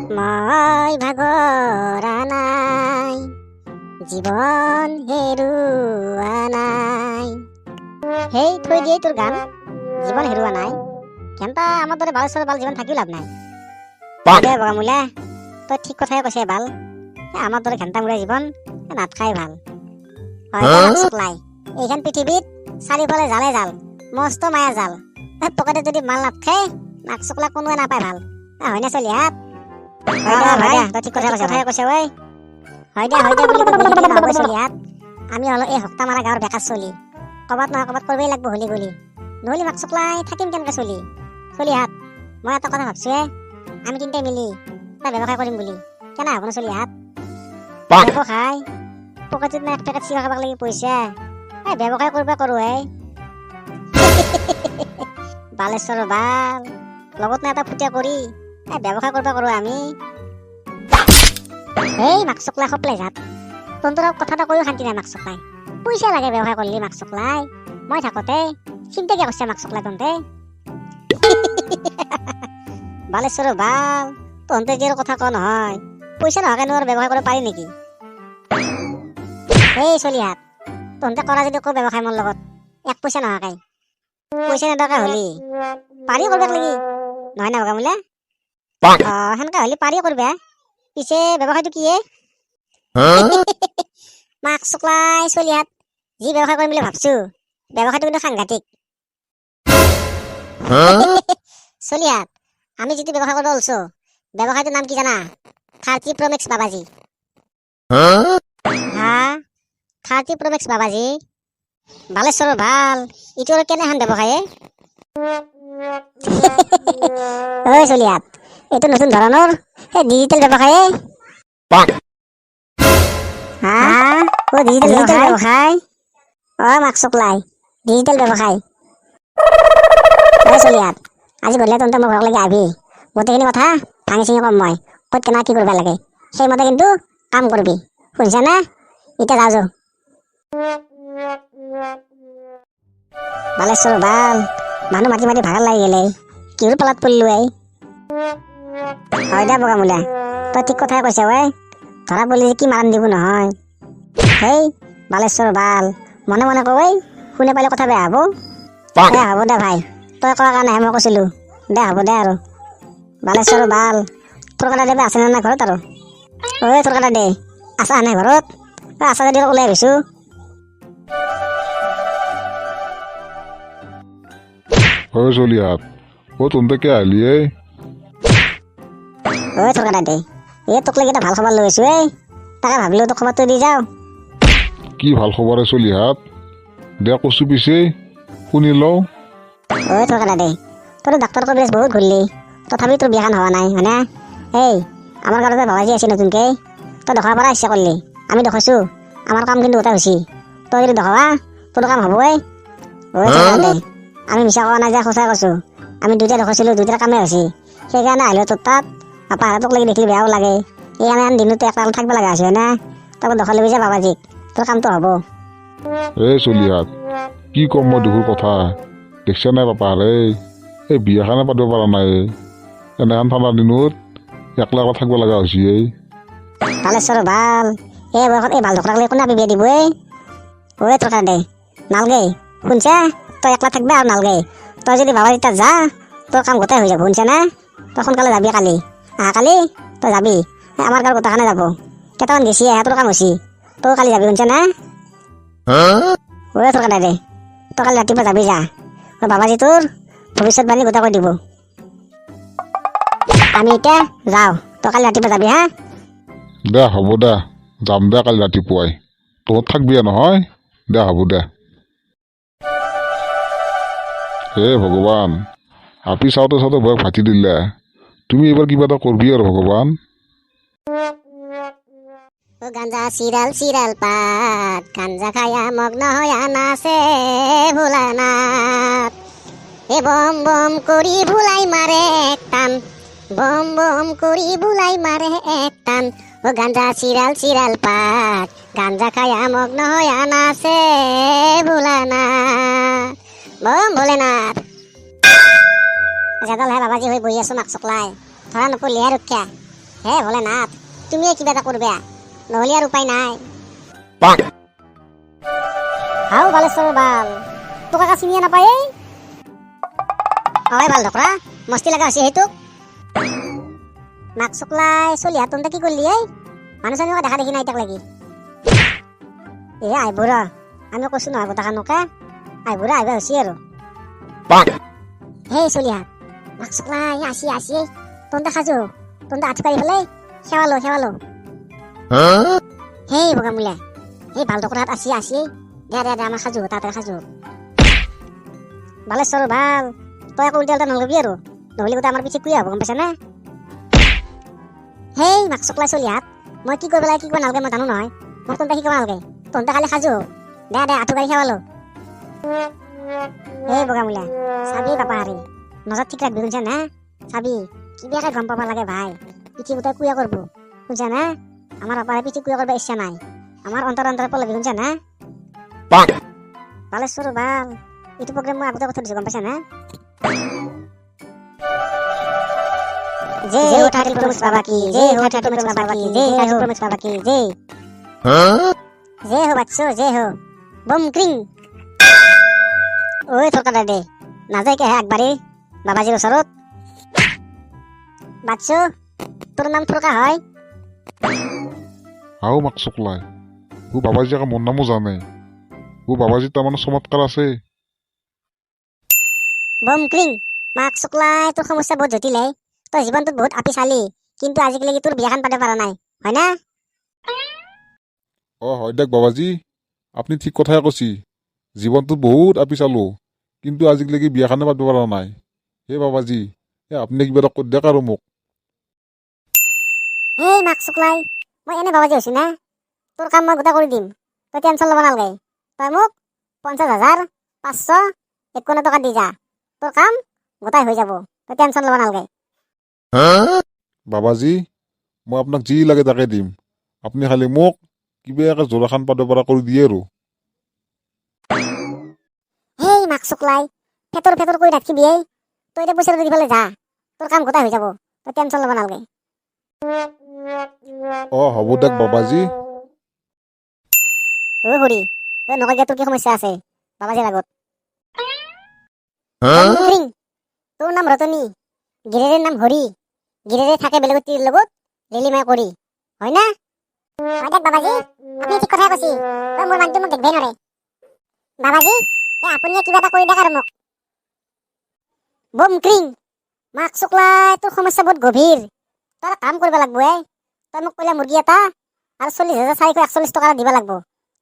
মই ভাগৰা নাই, জীৱন হেৰুৱা নাই। সেই থৈ দিয়ে তোৰ গান, জীৱন হেৰুৱা নাই। কেনটা আমাৰ দৰে বালেশ্বৰ বাল জীৱন থাকিও লাভ নাই। দে বগামূলা, তই ঠিক কথাই কৈছে বাল। আমাৰ দৰে ঘেণ্টামূৰীয়া জীৱন নাথাকাই ভাল। চকলাই এইখন পৃথিৱীত চাৰিওফালে জালে জাল, মস্ত মায়া জাল। পকেটে যদি মাল নাথাকে নাক চকলা কোনোৱে নাপায় ভাল। হয় না চলি হাত? তই ঠিক কথাই কৈছে ঐ। হয় দে বুলি নহ'ব চলি হাত। আমি হলো এই হক্তা মাৰা গাঁৱৰ বেকাৰ চলি। ক'বাত নহয় ক'বাত কৰিবই লাগব হলি গলি। নহ'লে মাক চকলাই থাকিম কেনেকে চলি হাত। মই এটা কথা ভাবছোৱে, আমি তিনিটাই মিলি এটা ব্যৱসায় কৰিম বুলি। কেনে হ'ব না চলি হাত? ব্যৱসায় পকেটত না এক পেকেট চিগাৰ খাব লাগি পইচা। ব্যৱসায় কৰিব কৰো হে। বালেশ্বৰ বাল লগত না এটা ফুটিয়া কৰি ব্যৱসায় কৰিব কৰো আমি। এই মাক চকলাই খপলাই যাত তন্তৰ কথা এটা কৈও শান্তি নাই। মাক চকলাই পইচা লাগে ব্যৱসায় কৰিলি। মাক চকলাই মই থাকোতে চিন্তা কিয় কৰিছে মাক চকলাই তন্তে? বালেশ্বৰ বাল তন্তে যে কথা ক নহয়, পইচা নোহোৱাকে নোৱাৰ ব্যৱসায় কৰিব পাৰি নেকি? এই চলিহাত তন্তে কৰা যদি কো ব্যৱসায় মোৰ লগত এক পইচা নোহোৱাকে, পইচা নেদৰকাৰ হলি পাৰি কৰিব লাগি নহয় না বগামূলা? সেনেকা হলি পাৰি কৰবা। পিছে ব্যৱসায়টো কি হে? মাক চকলাই চলিহাত যি ব্যৱসায় কৰিম বুলি ভাবছো, ব্যৱসায়টো কিন্তু সাংঘাতিক। চলিহাত আমি যিটো ব্যৱসায় কৰিব ওলছো, ব্যৱসায়টোৰ নাম কি জানা? 30 Pro Max বাবাজী। হা 30 Pro Max বাবাজী। বালেশ্বৰ ভাল ইটো আৰু কেনেখন ব্যৱসায়? ঐ চলিহাত এইটো নতুন ধৰণৰ ডিজিটেল ব্যৱসায়। ডিজিটেল ব্যৱসায় মাক চকলাই ডিজিটেল ব্যৱসায়। চলিহাত আজি গধূলি তন্তে মোৰ ঘৰক লাগি আহিবি। গোটেইখিনি কথা ভাঙি চিঙি কম মই, ক'ত কেনা কি কৰিব লাগে সেইমতে কিন্তু কাম কৰিবি, শুনিছা না? এতিয়া যাওঁ। বালেশ্বৰ বাল মানুহ মাতি মাতি ভাগৰ লাগি গেলে, কিহৰ পালাত পৰিলো এই? হয় দে বগামূলা, তই ঠিক কথাই কৈছা ঐ। ধৰা পৰিলে কি মাৰাণ দিব নহয়। হেই বালেশ্বৰ বাল মনে মনে কয়, শুনে পালে কথা বেয়া হব। হ'ব দে ভাই, তই কোৱাৰ কাৰণেহে মই কৈছিলো। দে হ'ব দে আৰু। বালেশ্বৰ বাল তোৰ কাটা দেবে আছে নাই ঘৰত আৰু? তোৰ কাটা দে আছা নাই ঘৰত? আছা যদি ওলাই আহিছো। চলিহাত তন্তে কে আহিলি এই? তোৰ কাটা দে তোক লাগি এটা ভাল খবৰ লৈ আছো এই। তাকে ভাবিলো তোক খবৰটো দি যাও। কি ভাল খবৰ চলিহাত? দে কচু পিছে শুনি লওঁ। তোৰ কাটা দে তোৰ ডাক্তৰ কবিৰাজ বহুত ঘূৰিলি, তথাপি তোৰ বিয়াখন হোৱা নাই হয়না? এই আমাৰ গাঁৱতে বাবাজী আছে নতুনকে, তই দেখাব পৰা ইচ্ছা কৰিলি। আমি দেখাইছো আমাৰ কাম কিন্তু গোটেই হৈছে। তই যদি দেখাৱা তোৰ কাম হ'বই। দে আমি মিছা কোৱা নাই যে সঁচাই কৈছো। আমি দুইটা দেখাইছিলো, দুইটাৰ কামেই হৈছে। সেইকাৰণে আহিলো তোৰ তাত। তোক লাগি দেখিলে বেয়াও লাগে। সেইকাৰণে দিনতো একটা থাকিব লগা হৈছে না। তই দেখাই লবি যে বাবাজীক, তোৰ কামটো হ'ব। চলিহাত কি কম মই দুখৰ কথা দেখছা নাই পাপা? এই বিয়াখনে পাতিব পৰা নাই। এনেখন ঠাণ্ডা দিনত একলা একলা থাকিব লগা হৈছে। বালেশ্বৰ ভাল এই বয়সত এই ভাল ঢোকৰাক লৈ কোনে বিয়া দিব? তোৰ কাটা দে নালগে, শুনছা? তই একলা থাকবি আৰু নালগে। তই যদি বাবাজী তাত যা তোৰ কাম গোটেই হৈ যাব, শুনছা না? তই সোনকালে যাবি কালি, কালি তই যাবি। আমাৰ গাঁৱৰ গোটেইখানে যাব। কেইটামান গেছি তোৰ কাম হৈছে। তই কালি যাবি, শুনছা না? তোৰ কাটা দে তই কালি ৰাতিপুৱা যাবি যা। বাবাজী তোৰ ভৱিষ্যতবাণী গোটেই কৈ দিব। আমি এতিয়া যাওঁ, তই কালি ৰাতিপুৱা যাবি হা? দে হ'ব দে, যাম দে কালি ৰাতিপুৱাই। তহঁত থাকবিয়ে নহয়? দে হ'ব দে। হে ভগৱান, আপি চাওঁতে চাওঁতে বয়স ফাটি দিলে। তুমি এইবাৰ কিবা এটা কৰবি আৰু ভগৱান। গাঞ্জা চিৰাল চিৰাল পাত, গাঞ্জা খায়া মগ্ন হয়া নাচে ভোলানাথ। বম বম কৰি ভুলাই মাৰে এক টান, বম বম কৰি ভুলাই মাৰে এক টান। গাঞ্জা চিৰাল চিৰাল পাত, গাঞ্জা খায়া মগ্ন হয়া নাচে ভোলানাথ। বম ভোলেনাথ। জেদাল হে বাবাজী হৈ বহি আছো মাক চকলাই, ধৰা নপৰিলিহে ৰক্ষা। হে ভোলেনাথ তুমিয়ে কিবা এটা করবে নহলে আর উপায় নাই হাও বালেশ্বর বাল তোকা কা চিনিয়ে নাপায় হয় ভাল ঢকরা মস্তি লাগা আছে হেতু মাক চকলাই চলি হাতনটা কি করলি মানুষ আমি দেখা দেখি নাই তাক লাগি এ আইবুর আমি কৈছো নহয় গোটাখানকে আইবুর আইবা হছি আৰু হে চলি হাত মাক চকলাই আসি আসি তন্দা খাজো তন্দা আটকাই ফেলে সেৱালো হে বগামুলা হে ভাল টকৰাত আসি আসি দে দে দে আমাৰ খাজো তাতে খাজো বালেশ্বৰ ভাল তই আকৌ উল্টা উল্টা নলবি আৰু নহলে গোটেই আমাৰ পিছে কুয়া হ'ব গম পাইছা না হেই মাক চকলাই চলি হাত মই কি কৰিব লাগে কি কৰিব নালাগে মই জানো নহয় মোক তন্দা শিকাব নালাগে তন্দা খালি খাজো দে দে আঁঠু গাড়ী সেৱালো এই বগামুলা চাবি পাপা হাৰি নজৰ ঠিক ৰাখবি শুনছা না চাবি কিবাকে গম পাব লাগে ভাই পিঠি গোটাই কুয়া করবো শুনছা না আমার পাপারে পিঠি কুয়া করবার ইচ্ছা নাই আমার অন্তর অন্তর পলবি শুনছা না বালেশ্বর বাল এইটো প্রোগ্রাম মই আগতে কথা দিছো গম পাইছা না জয় হো ঠাকুর প্রমুখ বাবা কি জয় হো ঠাকুর প্রমুখ বাবা কি জয় ঠাকুর প্রমুখ বাবা কি জয় হো বাচ্চো জয় হো বম ক্রিং ওই থরকাটা দে না যায় কে একবারে বাবাজির ওচৰত বাচ্চো তোৰ নাম থৰকা হয় হাও মাক চকলাই ও বাবাজি আকৌ মোৰ নামো জানে ও বাবাজি তাৰমানে চমৎকাৰ আছে বম ক্রিং মাক চকলাই তোর সমস্যা বহুত জটিল তোর জীবনটোত বহুত আপি চালি কিন্তু আজিকালি তোর বিয়াখান পাতে পারা নাই হয় না হয় দিয়ক বাবাজি আপুনি ঠিক কথাই কৈছি জীৱনটোত বহুত আপি চালো কিন্তু আজিলৈকে বিয়াখনে পাতিব পৰা নাই হে বাবাজি আপুনি কিবা এটা কৰি দিয়ক আৰু মোক হেই মাক চকলাই মই এনে বাবাজি হৈছি না তোৰ কাম মই গোটা কৰি দিম তই টেনশন ল'ব নালাগে তই মোক 50,000 500 51 টকা দি যা তোর কাম গোটাই হৈ যাব তই টেনশন ল'ব নালাগে বাবাজি মই আপোনাক যি লাগে তাকে দিম আপুনি খালি মোক কিবা এটা জোৰাখান পাতিব পৰা কৰি দিয়ে আৰু হেই মাক চকলাই ফেটৰ কৰি ৰাখিবি তই এতিয়া পইচাটো দি পেলাই যা তোৰ কাম গোটাই হৈ যাব তই টেনশন ল'ব নালাগে হ'ব দিয়ক বাবাজি ও হৰি তই নকয় তোৰ কি সমস্যা আছে বাবাজিৰ আগত তোৰ নাম ৰতনী গিৰেৰে নাম হৰি গিৰেৰে থাকে বেলেগৰ তিৰ লগত লেলিমাই কৰি হয় না হয় দেখ বাবাজি আপুনি ঠিক কথাই কৈছি তই মোৰ মানুহটো মোক দেখবাই নৰে বাবাজি আপুনি কিবা এটা কৰি দেখ আৰু মোক বম ক্ৰিং মাক চকলাই তোৰ সমস্যা বহুত গভীৰ তই কাম কৰিব লাগব তই মোক কইলা মুৰ্গী এটা আৰু 40,441 টকা দিব লাগব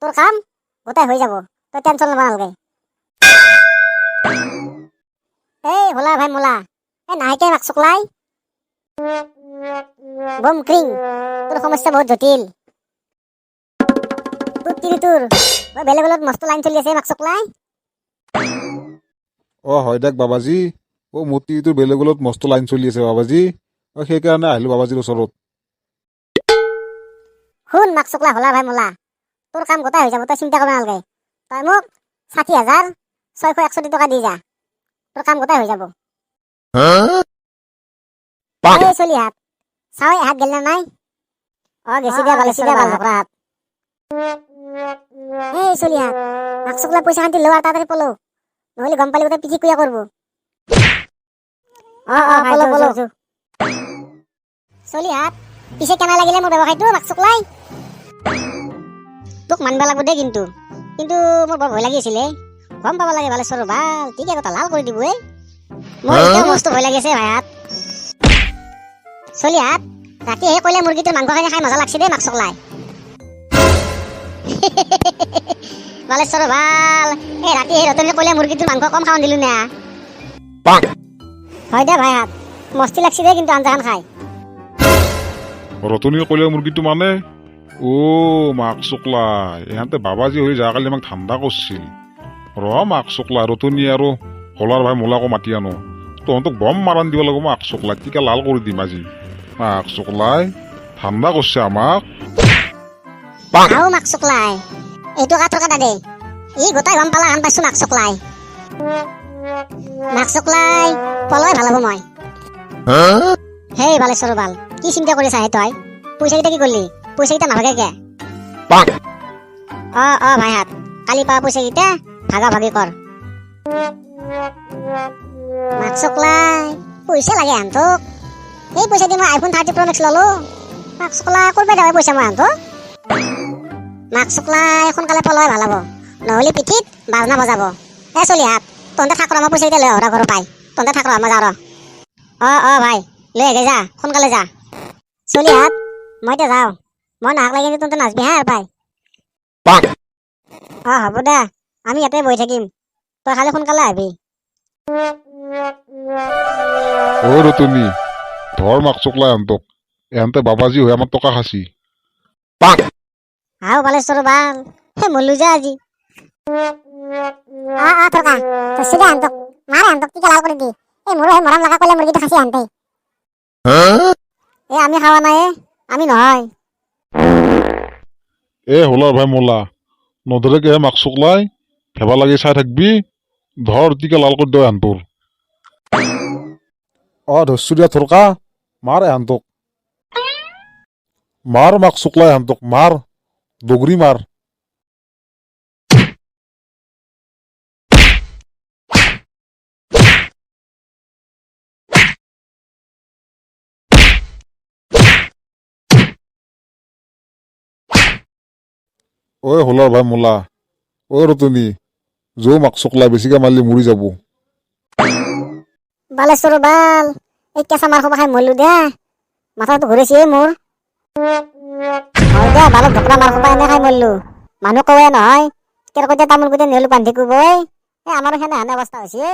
তোৰ কাম গোটাই হৈ যাব তই টেনশন ল'ব নালাগে এই হোলা ভাই মোলা নাহিকে মাক চকলাই বম ক্রিং তোৰ সমস্যা বহুত জটিল তোৰ বেলেগত মস্ত লাইন চলি আছে মাক চকলাই হয় দিয়ক বাবাজি মোৰ তিৰিটোৰ বেলেগত মস্ত লাইন চলি আছে বাবাজি সেইকাৰণে আহিলো বাবাজিৰ ওচৰত শুন মাক চকলা হোলা ভাই মোলা তোৰ কাম গোটাই হৈ যাব তই চিন্তা কৰিব নালাগে তই মোক 60,661 টকা দি যা তোৰ কাম গোটাই হৈ যাব চলি হাত চাই হাত গেল না নাই গেছি দিয়া ভাল হাত এই চলি হাত মাক চকলা পইচা খান্তি লোৱাৰ তাড়াতাড়ি পলো নহলে গম পালি গোটেই পিঠি কুয়া কৰবো পলো চলি হাত পিছে কেনা লাগিলে মোৰ ব্যৱসায়টো মাক চকলাই তোক মানবা লাগব দে কিন্তু মোৰ বৰ ভয় লাগি আছিলে গম পাব লাগে বালেশ্বৰ ভাল ঠিক কথা লাল কৰি দিব মোৰ এতিয়াও মস্ত ভয় লাগি আছে ভাইহাত চলি হাত ৰাতি হে কইলে মুৰ্গীটোৰ মাংস খাই মজা লাগছে দে মাক চকলাই বালেশ্বৰ ভাল ৰাতি হে ৰতনে কইলে মুৰ্গীটোৰ মাংস কম খাওন দিলো না হয় দে ভাইহাত মস্তি লাগছে দে কিন্তু আঞ্জাখান খাই ৰতনীয়ে কইলে মুৰ্গীটো মানে মাক চকলাই ইহঁতে বাবাজি হৈ যোৱাকালি আমাক ঠাণ্ডা কৰিছিল মাক চকলাই ৰতনী আৰু হলাৰ ভাই মোলাকো মাতি আনো তহঁতক বম মাৰান দিব লাগিব মাক চকলাই টিকা লাল কৰি দিম আজি মাক চকলাই ঠাণ্ডা কৰিছে আমাক মাক চকলাই এইটো কাঠৰ কাটা দে ই গোটাই গম পালা আন পাইছো মাক চকলাই পলাই ভাল হ'ব মই হেই বালেশ্বৰ বাল কি চিন্তা কৰিছা হে তই পইচা কেইটা কি কৰিলি পইচা কেইটা নাভাগে কে অ ভাইহাত কালি পা পইচা কেইটা ভাগা ভাগি কৰ মাক চকলাই পইচা লাগে আনটোক এই পইচা দি মই আইফোন 30 Pro Max ললো মাক চকলাই কৰবা দেৱাই পইচা মই আনটো মাক চকলাই সোনকালে পলাই ভাল হ'ব নহ'লে পিঠিত বাজনা বজাব এ চলি হাত তহঁতে থাক মই পইচা কেইটা লৈ আহৰা ঘৰ পাই তহঁতে থাক মই যাওঁ অ ভাই লৈ আগে যা সোনকালে যা চলি হাত মই এতিয়া যাওঁ মই নাক লাগি তহঁতে নাচবি হা পাই হ'ব দে আমি ইয়াতে বহি থাকিম তই খালি সোনকালে আহিবি অ ৰতনী ধৰ মাক চকলাই এহঁতক এহঁতে বাবাজী হৈ আমাৰ টকা খাচি আও বালেশ্বৰ বাল হে মল্লু যা আজি থকা তো সিধা আনতক মারে আনতক টিকা লাল করে দি এই মোর হে মরাম লাগা কইলে মুরগিটা খাসি আনতে এ আমি খাওয়া নাই আমি নহয় এ হোলাৰ ভাই মোলা নধৰেকে হে মাক চকলাই ভেবা লাগি চাই থাকবি ধৰ টিকা লাল কৰি দিওঁ এহঁতৰ ধৰছো দিয়া থৰকা মাৰ এহঁতক মাৰ মাক চকলাই এহঁতক মাৰ দগৰি মাৰ ঐ হোলাৰ ভাই মোলা ৰতনী জো মাক চকলাই বেছিকে মাৰিলে মৰি যাব বালেশ্বৰ বাল এই কেঁচা মাৰ খাই মল্লু দে মাথাটো ঘূৰিছে মোৰ হয় দে বালত ঢকলা মাৰ খাই এনে খাই মল্লু মানুহ কৱে নহয় কেৰকটীয়া তামোল গোটেই নেহলু বান্ধি কুবই এই আমাৰ সেনে অৱস্থা হৈছে